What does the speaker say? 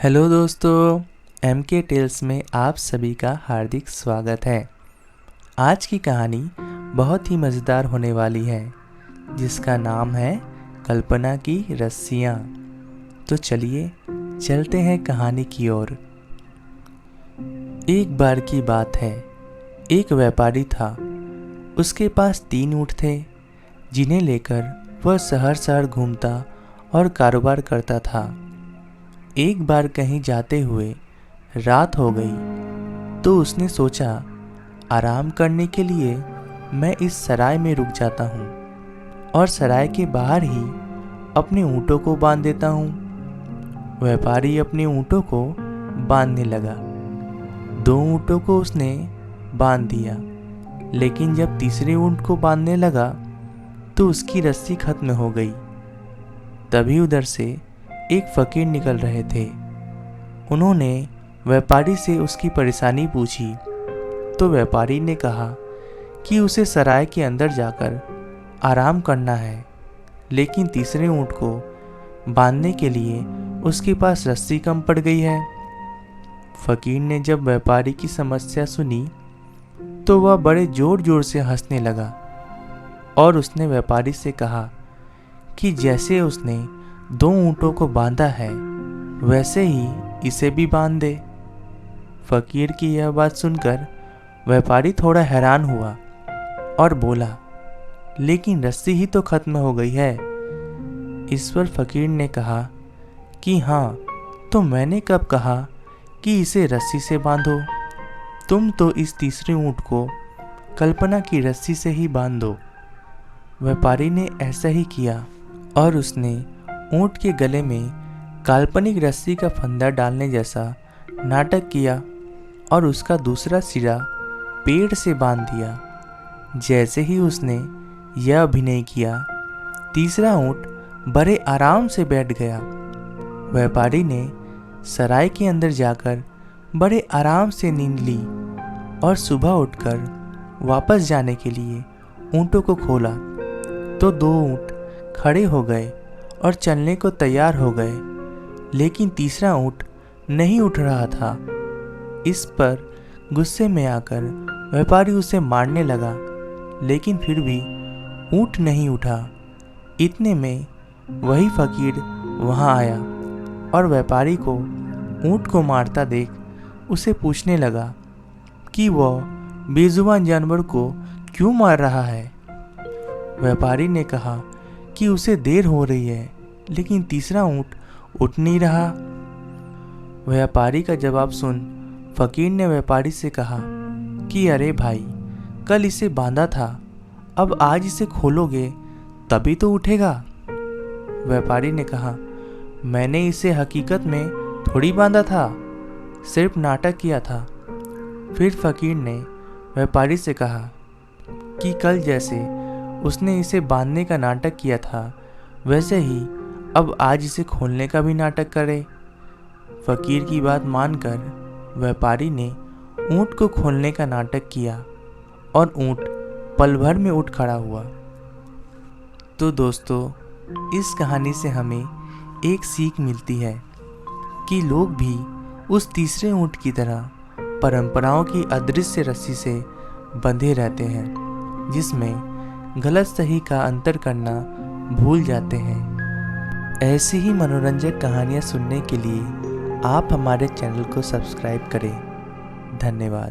Hello दोस्तों, M के tales में आप सभी का हार्दिक स्वागत है। आज की कहानी बहुत ही मज़ेदार होने वाली है, जिसका नाम है कल्पना की रस्सियाँ। तो चलिए चलते हैं कहानी की ओर। एक बार की बात है, एक व्यापारी था। उसके पास 3 ऊँट थे, जिन्हें लेकर वह शहर शहर घूमता और कारोबार करता था। एक बार कहीं जाते हुए रात हो गई, तो उसने सोचा, आराम करने के लिए मैं इस सराय में रुक जाता हूँ और सराय के बाहर ही अपने ऊँटों को बांध देता हूँ। व्यापारी अपने ऊँटों को बांधने लगा। 2 ऊँटों को उसने बांध दिया, लेकिन जब तीसरे ऊँट को बांधने लगा तो उसकी रस्सी खत्म हो गई। तभी उधर से एक फकीर निकल रहे थे। उन्होंने व्यापारी से उसकी परेशानी पूछी, तो व्यापारी ने कहा कि उसे सराय के अंदर जाकर आराम करना है, लेकिन तीसरे ऊँट को बांधने के लिए उसके पास रस्सी कम पड़ गई है। फकीर ने जब व्यापारी की समस्या सुनी, तो वह बड़े जोर जोर से हंसने लगा और उसने व्यापारी से कहा कि जैसे उसने 2 ऊँटों को बांधा है, वैसे ही इसे भी बांध दे। फकीर की यह बात सुनकर व्यापारी थोड़ा हैरान हुआ और बोला, लेकिन रस्सी ही तो खत्म हो गई है। इस पर फकीर ने कहा कि हाँ, तो मैंने कब कहा कि इसे रस्सी से बांधो? तुम तो इस तीसरे ऊँट को कल्पना की रस्सी से ही बांध दो। व्यापारी ने ऐसा ही किया और उसने ऊँट के गले में काल्पनिक रस्सी का फंदा डालने जैसा नाटक किया और उसका दूसरा सिरा पेड़ से बांध दिया। जैसे ही उसने यह अभिनय किया, तीसरा ऊँट बड़े आराम से बैठ गया। व्यापारी ने सराय के अंदर जाकर बड़े आराम से नींद ली और सुबह उठकर वापस जाने के लिए ऊँटों को खोला, तो 2 ऊँट खड़े हो गए और चलने को तैयार हो गए, लेकिन तीसरा ऊँट नहीं उठ रहा था। इस पर गुस्से में आकर व्यापारी उसे मारने लगा, लेकिन फिर भी ऊँट नहीं उठा। इतने में वही फकीर वहाँ आया और व्यापारी को ऊँट को मारता देख उसे पूछने लगा कि वह बेजुबान जानवर को क्यों मार रहा है। व्यापारी ने कहा कि उसे देर हो रही है, लेकिन तीसरा ऊँट उठ नहीं रहा। व्यापारी का जवाब सुन फकीर ने व्यापारी से कहा कि अरे भाई, कल इसे बांधा था, अब आज इसे खोलोगे तभी तो उठेगा। व्यापारी ने कहा, मैंने इसे हकीकत में थोड़ी बांधा था, सिर्फ नाटक किया था। फिर फकीर ने व्यापारी से कहा कि कल जैसे उसने इसे बांधने का नाटक किया था, वैसे ही अब आज इसे खोलने का भी नाटक करे। फकीर की बात मानकर व्यापारी ने ऊँट को खोलने का नाटक किया और ऊँट पल भर में उठ खड़ा हुआ। तो दोस्तों, इस कहानी से हमें एक सीख मिलती है कि लोग भी उस तीसरे ऊँट की तरह परंपराओं की अदृश्य रस्सी से बंधे रहते हैं, जिसमें गलत सही का अंतर करना भूल जाते हैं। ऐसी ही मनोरंजक कहानियाँ सुनने के लिए आप हमारे चैनल को सब्सक्राइब करें। धन्यवाद।